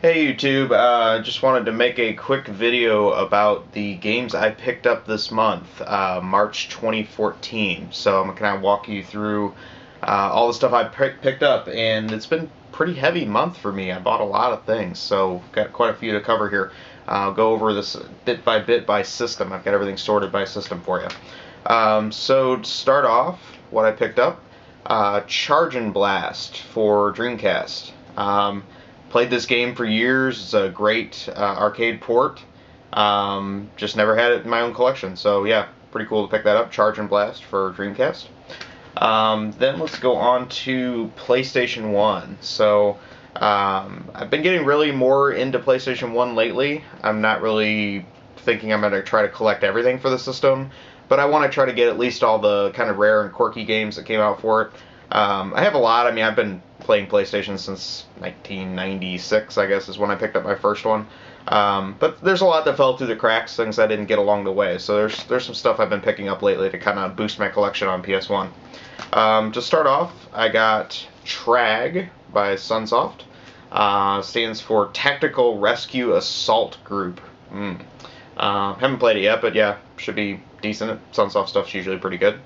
Hey YouTube, just wanted to make a quick video about the games I picked up this month, March 2014. So I'm going to kind of walk you through all the stuff I picked up, and it's been a pretty heavy month for me. I bought a lot of things, so got quite a few to cover here. I'll go over this bit by system. I've got everything sorted by system for you. So to start off, what I picked up, Charge and Blast for Dreamcast. Played this game for years. It's a great arcade port. Just never had it in my own collection. So yeah, pretty cool to pick that up. Charge and Blast for Dreamcast. Then let's go on to PlayStation 1. So I've been getting really more into PlayStation 1 lately. I'm not really thinking I'm going to try to collect everything for the system, but I want to try to get at least all the kind of rare and quirky games that came out for it. I have a lot. I mean, I've been playing PlayStation since 1996, I guess, is when I picked up my first one. But there's a lot that fell through the cracks, things I didn't get along the way. So there's some stuff I've been picking up lately to kind of boost my collection on PS1. To start off, I got TRAG by Sunsoft. Stands for Tactical Rescue Assault Group. Haven't played it yet, but yeah, should be decent. Sunsoft stuff's usually pretty good.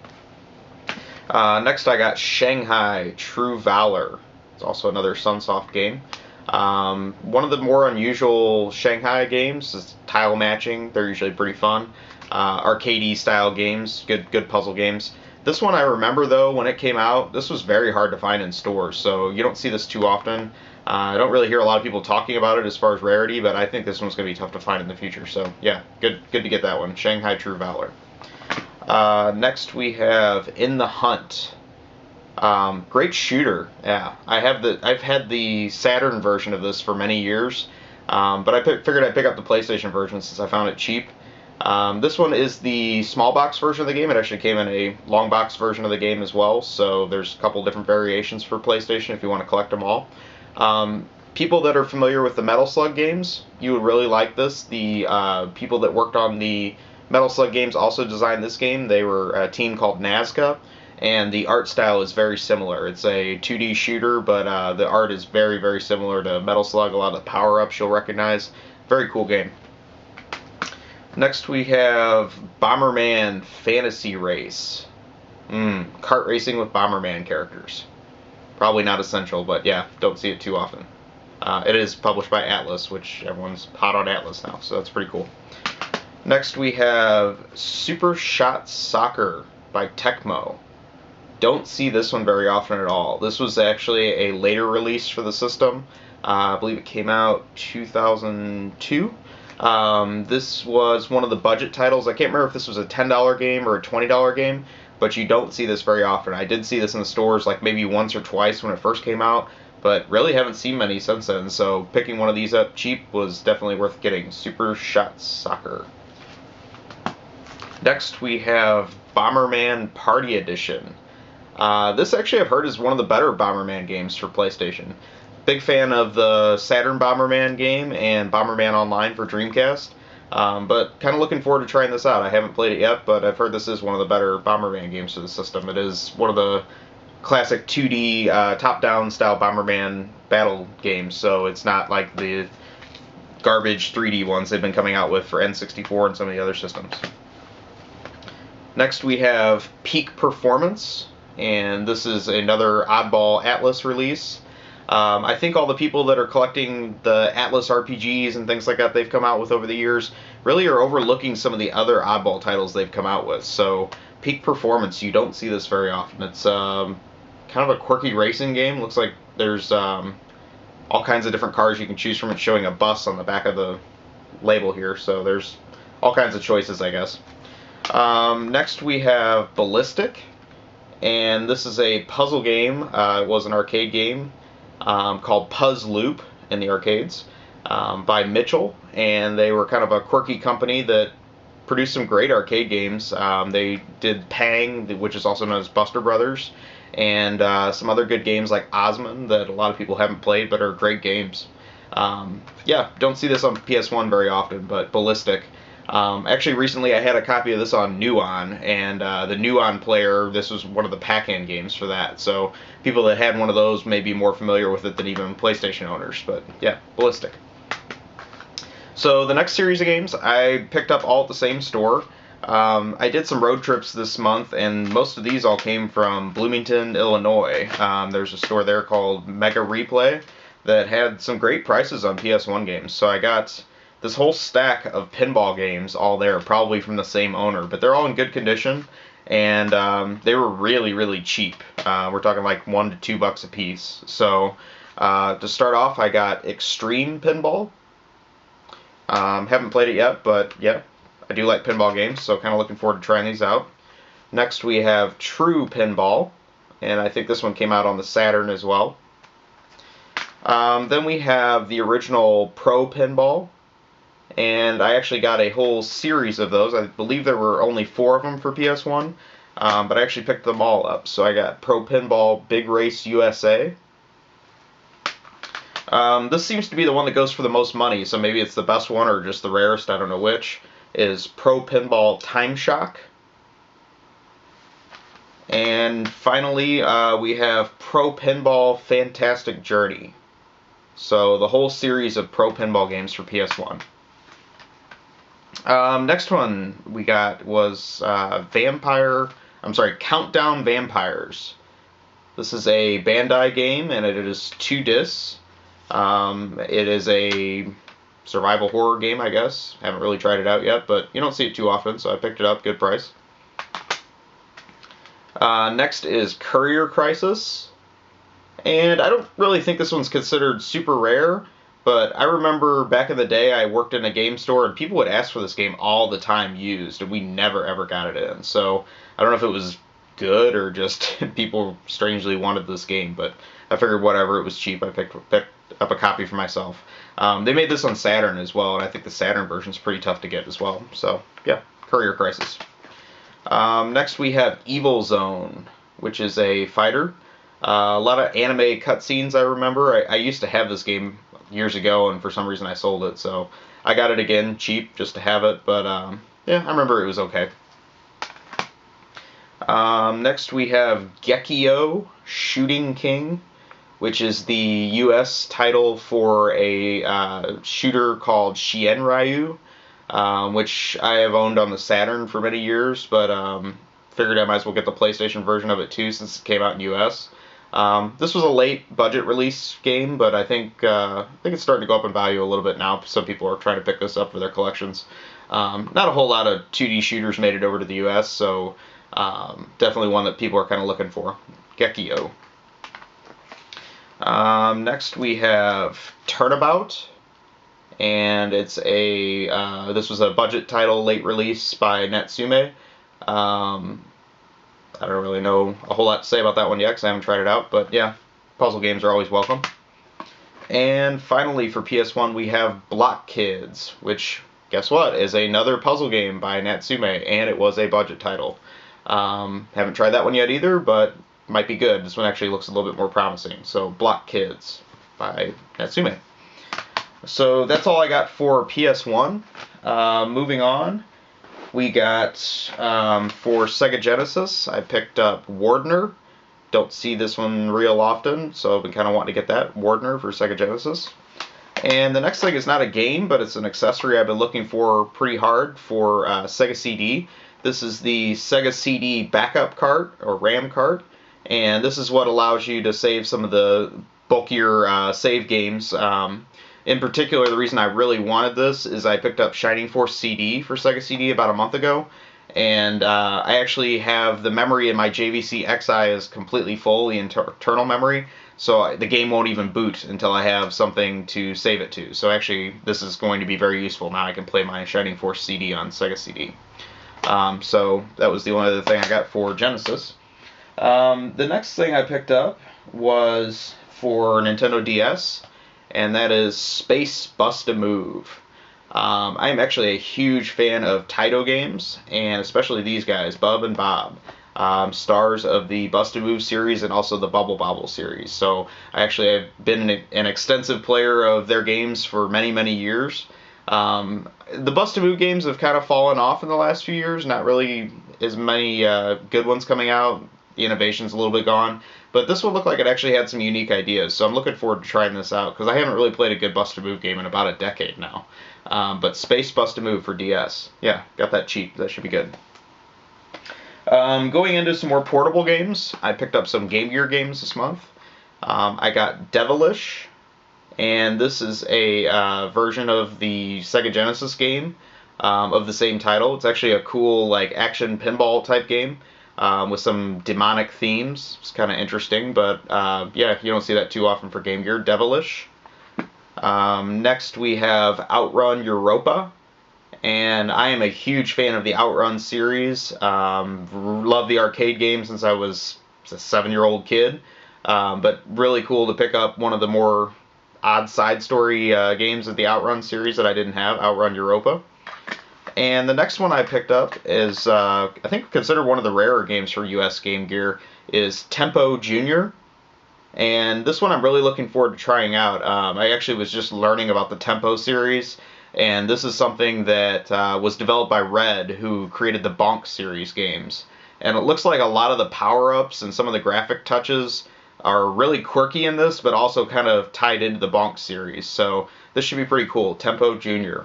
Next I got Shanghai True Valor. It's also another Sunsoft game. One of the more unusual Shanghai games is tile matching. They're usually pretty fun. Arcadey style games, good puzzle games. This one I remember though, when it came out, this was very hard to find in stores, so you don't see this too often. I don't really hear a lot of people talking about it as far as rarity, but I think this one's going to be tough to find in the future. So yeah, good to get that one. Shanghai True Valor. Next we have In the Hunt. Great shooter. Yeah, I've had the Saturn version of this for many years, but I figured I'd pick up the PlayStation version since I found it cheap. This one is the small box version of the game. It actually came in a long box version of the game as well, so there's a couple different variations for PlayStation if you want to collect them all. People that are familiar with the Metal Slug games, you would really like this. The people that worked on the Metal Slug games also designed this game. They were a team called Nazca, and the art style is very similar. It's a 2D shooter, but the art is very, very similar to Metal Slug. A lot of the power-ups you'll recognize. Very cool game. Next we have Bomberman Fantasy Race. Kart racing with Bomberman characters. Probably not essential, but yeah, don't see it too often. It is published by Atlas, which everyone's hot on Atlas now, so that's pretty cool. Next we have Super Shot Soccer by Tecmo. Don't see this one very often at all. This was actually a later release for the system. I believe it came out 2002. This was one of the budget titles. I can't remember if this was a $10 game or a $20 game, but you don't see this very often. I did see this in the stores like maybe once or twice when it first came out, but really haven't seen many since then, so picking one of these up cheap was definitely worth getting. Super Shot Soccer. Next we have Bomberman Party Edition. This actually I've heard is one of the better Bomberman games for PlayStation. Big fan of the Saturn Bomberman game and Bomberman Online for Dreamcast, but kind of looking forward to trying this out. I haven't played it yet, but I've heard this is one of the better Bomberman games for the system. It is one of the classic 2D top-down style Bomberman battle games, so it's not like the garbage 3D ones they've been coming out with for N64 and some of the other systems. Next we have Peak Performance, and this is another oddball Atlas release. I think all the people that are collecting the Atlas RPGs and things like that they've come out with over the years really are overlooking some of the other oddball titles they've come out with. So Peak Performance, you don't see this very often. It's kind of a quirky racing game. Looks like there's all kinds of different cars you can choose from. It's showing a bus on the back of the label here, so there's all kinds of choices, I guess. Next we have Ballistic, and this is a puzzle game. It was an arcade game called Puzz Loop in the arcades by Mitchell, and they were kind of a quirky company that produced some great arcade games. They did Pang, which is also known as Buster Brothers, and some other good games like Osmond that a lot of people haven't played but are great games. Yeah, don't see this on PS1 very often, but Ballistic. Actually, recently I had a copy of this on Nuon, and the Nuon player, this was one of the pack-in games for that. So people that had one of those may be more familiar with it than even PlayStation owners. But yeah, Ballistic. So the next series of games I picked up all at the same store. I did some road trips this month, and most of these all came from Bloomington, Illinois. There's a store there called Mega Replay that had some great prices on PS1 games. So I got this whole stack of pinball games all there, probably from the same owner, but they're all in good condition, and they were really, really cheap. We're talking like $1 to $2 a piece. So to start off, I got Extreme Pinball. Haven't played it yet, but yeah, I do like pinball games, so kind of looking forward to trying these out. Next we have True Pinball, and I think this one came out on the Saturn as well. Then we have the original Pro Pinball, and I actually got a whole series of those. I believe there were only 4 of them for PS1, but I actually picked them all up. So I got Pro Pinball Big Race USA. This seems to be the one that goes for the most money, so maybe it's the best one or just the rarest, I don't know which, is Pro Pinball Time Shock. And finally, we have Pro Pinball Fantastic Journey. So the whole series of Pro Pinball games for PS1. Next one we got was Countdown Vampires. This is a Bandai game, and it is 2 discs. It is a survival horror game, I guess. Haven't really tried it out yet, but you don't see it too often, so I picked it up. Good price. Next is Courier Crisis. And I don't really think this one's considered super rare, but I remember back in the day I worked in a game store and people would ask for this game all the time used, and we never ever got it in. So I don't know if it was good or just people strangely wanted this game, but I figured whatever, it was cheap. I picked up a copy for myself. They made this on Saturn as well, and I think the Saturn version's pretty tough to get as well. So yeah, Courier Crisis. Next we have Evil Zone, which is a fighter. A lot of anime cutscenes, I remember. I used to have this game years ago, and for some reason I sold it, so I got it again, cheap, just to have it, but yeah, I remember it was okay. Next we have Gekio Shooting King, which is the US title for a shooter called Shienryu, which I have owned on the Saturn for many years, but figured I might as well get the PlayStation version of it too since it came out in US. This was a late budget release game, but I think it's starting to go up in value a little bit now. Some people are trying to pick this up for their collections. Not a whole lot of 2D shooters made it over to the US, so definitely one that people are kind of looking for. Gekio. Next we have Turnabout, and it's this was a budget title, late release by Natsume. I don't really know a whole lot to say about that one yet because I haven't tried it out, but yeah, puzzle games are always welcome. And finally for PS1 we have Block Kids, which, guess what, is another puzzle game by Natsume, and it was a budget title. Haven't tried that one yet either, but might be good. This one actually looks a little bit more promising. So Block Kids by Natsume. So that's all I got for PS1. Moving on, we got for Sega Genesis, I picked up Wardener. Don't see this one real often, so I've been kind of wanting to get that, Wardener for Sega Genesis. And the next thing is not a game, but it's an accessory I've been looking for pretty hard for Sega CD. This is the Sega CD backup cart, or RAM cart, and this is what allows you to save some of the bulkier save games. In particular, the reason I really wanted this is I picked up Shining Force CD for Sega CD about a month ago, and I actually have the memory in my JVC Xi is completely full, the internal memory, so the game won't even boot until I have something to save it to. So actually, this is going to be very useful. Now I can play my Shining Force CD on Sega CD. So that was the only other thing I got for Genesis. The next thing I picked up was for Nintendo DS, and that is Space Bust-A-Move. I'm actually a huge fan of Taito games, and especially these guys, Bub and Bob, stars of the Bust-A-Move series and also the Bubble Bobble series. So I actually have been an extensive player of their games for many, many years. The Bust-A-Move games have kind of fallen off in the last few years. Not really as many good ones coming out. The innovation's a little bit gone. But this one looked like it actually had some unique ideas. So I'm looking forward to trying this out because I haven't really played a good Bust-A-Move game in about a decade now. But Space Bust-A-Move for DS. Yeah, got that cheap. That should be good. Going into some more portable games, I picked up some Game Gear games this month. I got Devilish, and this is a version of the Sega Genesis game of the same title. It's actually a cool like action pinball type game with some demonic themes. It's kind of interesting, but yeah, you don't see that too often for Game Gear. Devilish. Next we have Outrun Europa. And I am a huge fan of the Outrun series. Love the arcade game since I was a 7-year-old kid. But really cool to pick up one of the more odd side story games of the Outrun series that I didn't have, Outrun Europa. And the next one I picked up is, I think considered one of the rarer games for US Game Gear, is Tempo Junior. And this one I'm really looking forward to trying out. I actually was just learning about the Tempo series. And this is something that was developed by Red, who created the Bonk series games. And it looks like a lot of the power-ups and some of the graphic touches are really quirky in this, but also kind of tied into the Bonk series. So this should be pretty cool. Tempo Junior.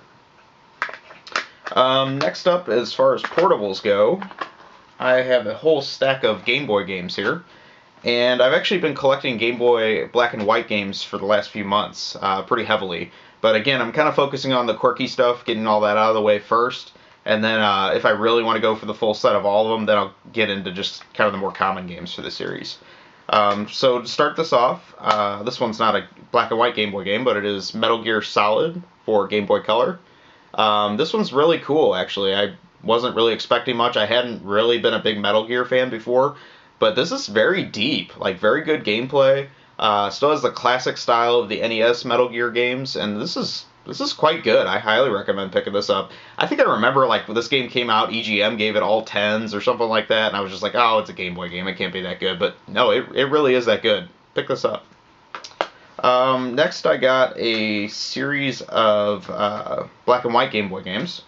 Next up, as far as portables go, I have a whole stack of Game Boy games here. And I've actually been collecting Game Boy black and white games for the last few months, pretty heavily. But again, I'm kind of focusing on the quirky stuff, getting all that out of the way first. And then if I really want to go for the full set of all of them, then I'll get into just kind of the more common games for the series. So to start this off, this one's not a black and white Game Boy game, but it is Metal Gear Solid for Game Boy Color. This one's really cool, actually. I wasn't really expecting much. I hadn't really been a big Metal Gear fan before. But this is very deep, like very good gameplay. Still has the classic style of the NES Metal Gear games, and this is quite good. I highly recommend picking this up. I think I remember like when this game came out, EGM gave it all 10s or something like that, and I was just like, oh, it's a Game Boy game, it can't be that good. But no, it really is that good. Pick this up. Next, I got a series of black and white Game Boy games.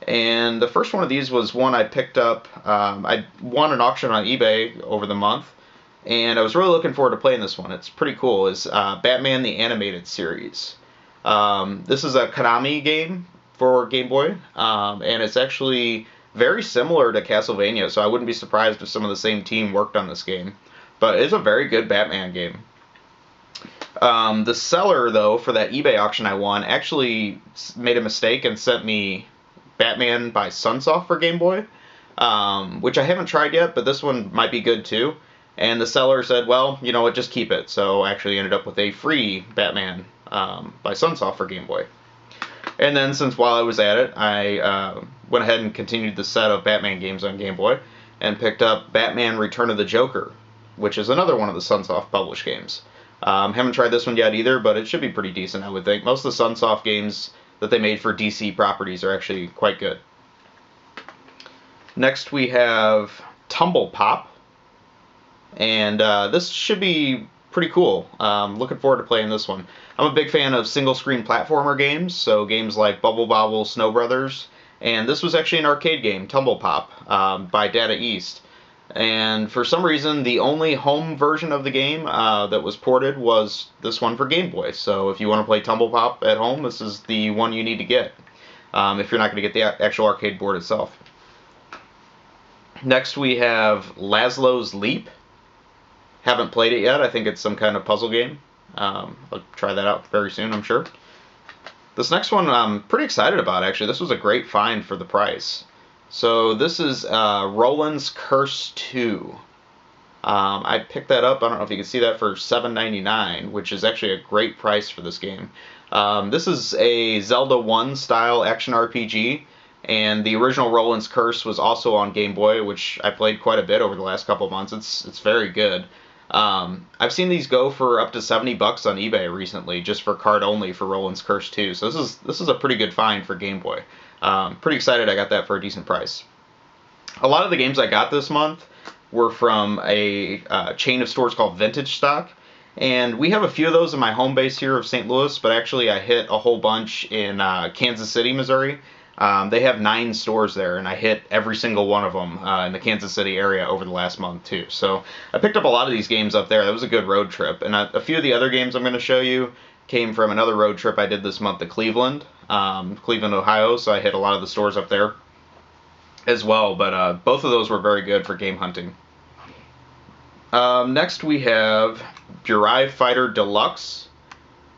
And the first one of these was one I picked up. I won an auction on eBay over the month. And I was really looking forward to playing this one. It's pretty cool. It's Batman the Animated Series. This is a Konami game for Game Boy, and it's actually very similar to Castlevania, so I wouldn't be surprised if some of the same team worked on this game. But it's a very good Batman game. The seller, though, for that eBay auction I won, actually made a mistake and sent me Batman by Sunsoft for Game Boy, which I haven't tried yet, but this one might be good too. And the seller said, well, you know what, just keep it. So I actually ended up with a free Batman by Sunsoft for Game Boy. And then since while I was at it, I went ahead and continued the set of Batman games on Game Boy and picked up Batman Return of the Joker, which is another one of the Sunsoft published games. Haven't tried this one yet either, but it should be pretty decent, I would think. Most of the Sunsoft games that they made for DC properties are actually quite good. Next we have Tumble Pop. And this should be pretty cool. Looking forward to playing this one. I'm a big fan of single-screen platformer games, so games like Bubble Bobble, Snow Brothers, and this was actually an arcade game, Tumble Pop, by Data East. And for some reason, the only home version of the game that was ported was this one for Game Boy. So if you want to play Tumble Pop at home, this is the one you need to get, if you're not going to get the actual arcade board itself. Next we have Laszlo's Leap. Haven't played it yet. I think it's some kind of puzzle game. I'll try that out very soon, I'm sure. This next one I'm pretty excited about, actually. This was a great find for the price. So this is Roland's Curse 2. I picked that up, I don't know if you can see that, for $7.99, which is actually a great price for this game. This is a Zelda 1 style action RPG, and the original Roland's Curse was also on Game Boy, which I played quite a bit over the last couple months. It's very good. I've seen these go for up to $70 on eBay recently, just for card only for Roland's Curse 2. So this is a pretty good find for Game Boy. Pretty excited I got that for a decent price. A lot of the games I got this month were from a chain of stores called Vintage Stock, And we have a few of those in my home base here of St. Louis, but actually I hit a whole bunch in Kansas City, Missouri. They have 9 stores there, and I hit every single one of them in the Kansas City area over the last month, too. So I picked up a lot of these games up there. That was a good road trip. And a few of the other games I'm going to show you came from another road trip I did this month to Cleveland, Ohio. So I hit a lot of the stores up there as well. But both of those were very good for game hunting. Next we have Burai Fighter Deluxe,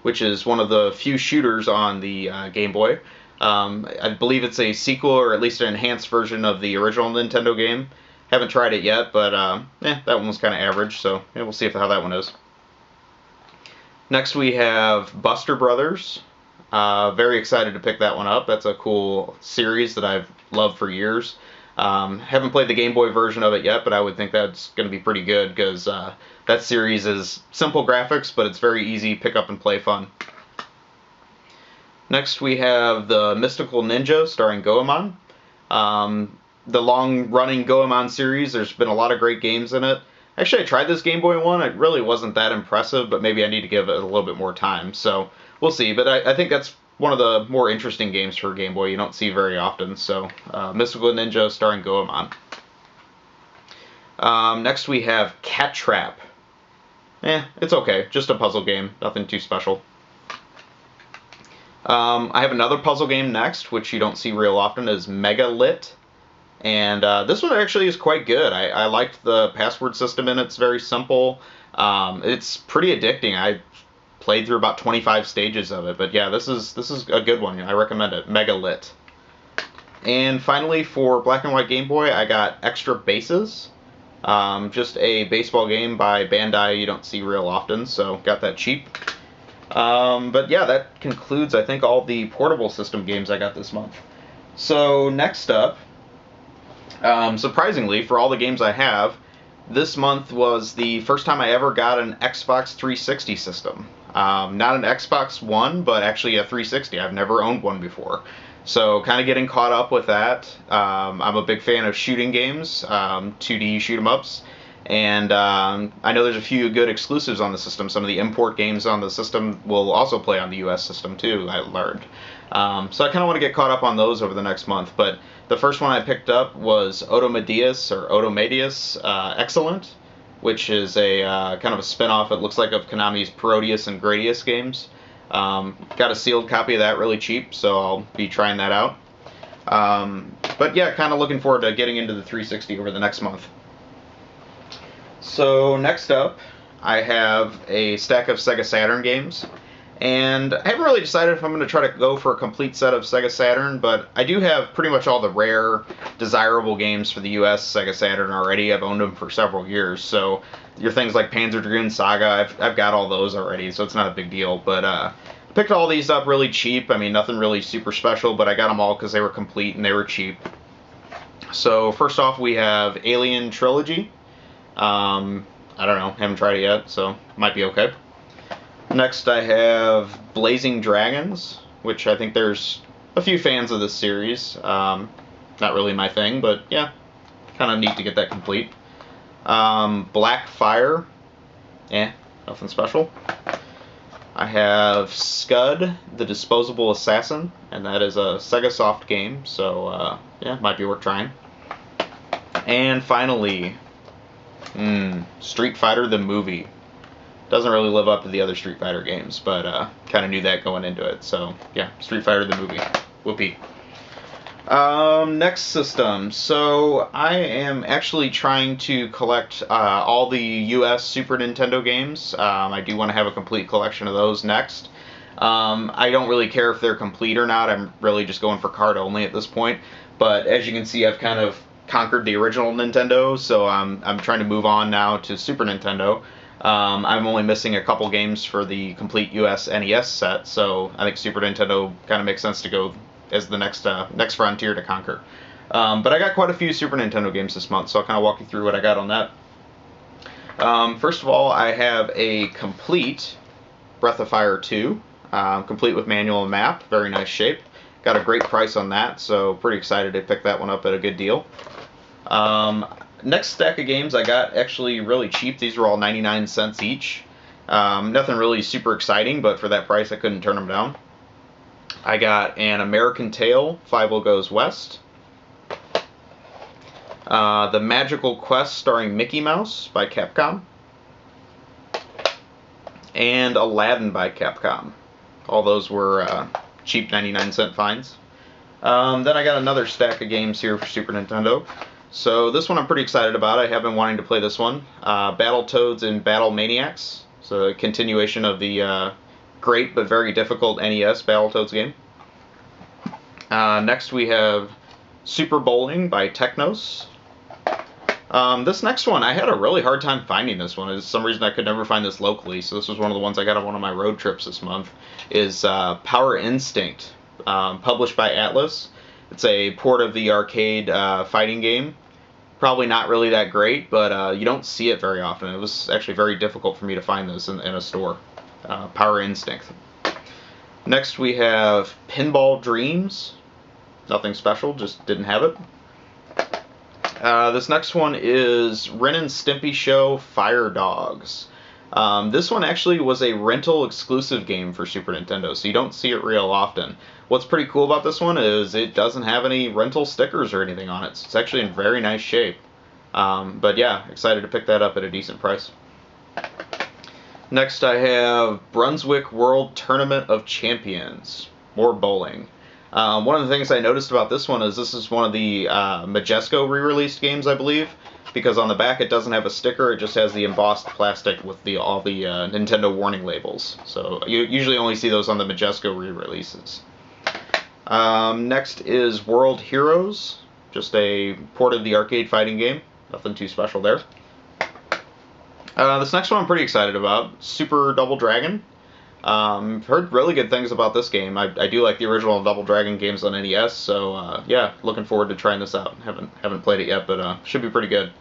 which is one of the few shooters on the Game Boy. I believe it's a sequel or at least an enhanced version of the original Nintendo game. Haven't tried it yet, but that one was kind of average, so yeah, we'll see how that one is. Next we have Buster Brothers. Very excited to pick that one up. That's a cool series that I've loved for years. Haven't played the Game Boy version of it yet, but I would think that's going to be pretty good because that series is simple graphics, but it's very easy pick up and play fun. Next we have the Mystical Ninja starring Goemon. The long-running Goemon series, there's been a lot of great games in it. Actually, I tried this Game Boy one. It really wasn't that impressive, but maybe I need to give it a little bit more time. So we'll see, but I think that's one of the more interesting games for Game Boy you don't see very often. So Mystical Ninja starring Goemon. Next we have Cat Trap. It's okay. Just a puzzle game. Nothing too special. I have another puzzle game next, which you don't see real often, is Megalit. And this one actually is quite good. I liked the password system in it. It's very simple. It's pretty addicting. I played through about 25 stages of it. But yeah, this is a good one. I recommend it. Megalit. And finally, for Black and White Game Boy, I got Extra Bases. Just a baseball game by Bandai you don't see real often, so got that cheap. But yeah, that concludes, I think, all the portable system games I got this month. So next up, surprisingly, for all the games I have, this month was the first time I ever got an Xbox 360 system. Not an Xbox One, but actually a 360. I've never owned one before. So kind of getting caught up with that. I'm a big fan of shooting games, 2D shoot 'em ups. And I know there's a few good exclusives on the system. Some of the import games on the system will also play on the US system too, I learned. So I kind of want to get caught up on those over the next month. But the first one I picked up was Otomedius Excellent, which is a kind of a spin-off, it looks like, of Konami's Parodius and Gradius games. Got a sealed copy of that really cheap, so I'll be trying that out. But yeah, kind of looking forward to getting into the 360 over the next month. So next up, I have a stack of Sega Saturn games, and I haven't really decided if I'm going to try to go for a complete set of Sega Saturn, but I do have pretty much all the rare, desirable games for the US Sega Saturn already. I've owned them for several years, so your things like Panzer Dragoon Saga, I've got all those already, so it's not a big deal. But I picked all these up really cheap. I mean, nothing really super special, but I got them all because they were complete and they were cheap. So first off, we have Alien Trilogy. I don't know, haven't tried it yet, so might be okay. Next I have Blazing Dragons, which I think there's a few fans of this series. Not really my thing, but yeah, kind of neat to get that complete. Black Fire, nothing special. I have Scud, the Disposable Assassin, and that is a Sega Soft game, so yeah, might be worth trying. And finally, Street Fighter the movie. Doesn't really live up to the other Street Fighter games, but kind of knew that going into it. So yeah, Street Fighter the movie. Whoopee. Next system. So I am actually trying to collect all the US Super Nintendo games. I do want to have a complete collection of those next. I don't really care if they're complete or not. I'm really just going for card only at this point. But as you can see, I've kind of conquered the original Nintendo, so I'm trying to move on now to Super Nintendo. I'm only missing a couple games for the complete US NES set, so I think Super Nintendo kind of makes sense to go as the next frontier to conquer. But I got quite a few Super Nintendo games this month, so I'll kind of walk you through what I got on that. First of all, I have a complete Breath of Fire 2, complete with manual and map, very nice shape. Got a great price on that, so pretty excited to pick that one up at a good deal. Next stack of games I got actually really cheap. These were all 99 cents each. Nothing really super exciting, but for that price I couldn't turn them down. I got An American Tail, Fievel Goes West. The Magical Quest starring Mickey Mouse by Capcom. And Aladdin by Capcom. All those were cheap 99-cent finds. Then I got another stack of games here for Super Nintendo. So this one I'm pretty excited about. I have been wanting to play this one. Battletoads and Battle Maniacs. So a continuation of the great but very difficult NES Battletoads game. Next we have Super Bowling by Technos. This next one, I had a really hard time finding this one. For some reason I could never find this locally, so this was one of the ones I got on one of my road trips this month. Is Power Instinct, published by Atlas. It's a port of the arcade fighting game. Probably not really that great, but you don't see it very often. It was actually very difficult for me to find this in a store. Power Instinct. Next we have Pinball Dreams. Nothing special, just didn't have it. This next one is Ren and Stimpy Show Fire Dogs. This one actually was a rental exclusive game for Super Nintendo, so you don't see it real often. What's pretty cool about this one is it doesn't have any rental stickers or anything on it. So it's actually in very nice shape. But yeah, excited to pick that up at a decent price. Next I have Brunswick World Tournament of Champions. More bowling. One of the things I noticed about this one is this is one of the Majesco re-released games, I believe, because on the back it doesn't have a sticker, it just has the embossed plastic with all the Nintendo warning labels. So you usually only see those on the Majesco re-releases. Next is World Heroes, just a port of the arcade fighting game. Nothing too special there. This next one I'm pretty excited about, Super Double Dragon. Heard really good things about this game. I do like the original Double Dragon games on NES, so yeah, looking forward to trying this out. Haven't played it yet, but should be pretty good.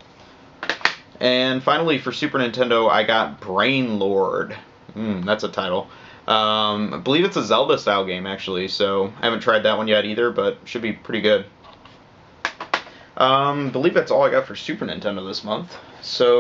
And finally, for Super Nintendo, I got Brain Lord. That's a title. I believe it's a Zelda-style game, actually, so I haven't tried that one yet either, but should be pretty good. I believe that's all I got for Super Nintendo this month. So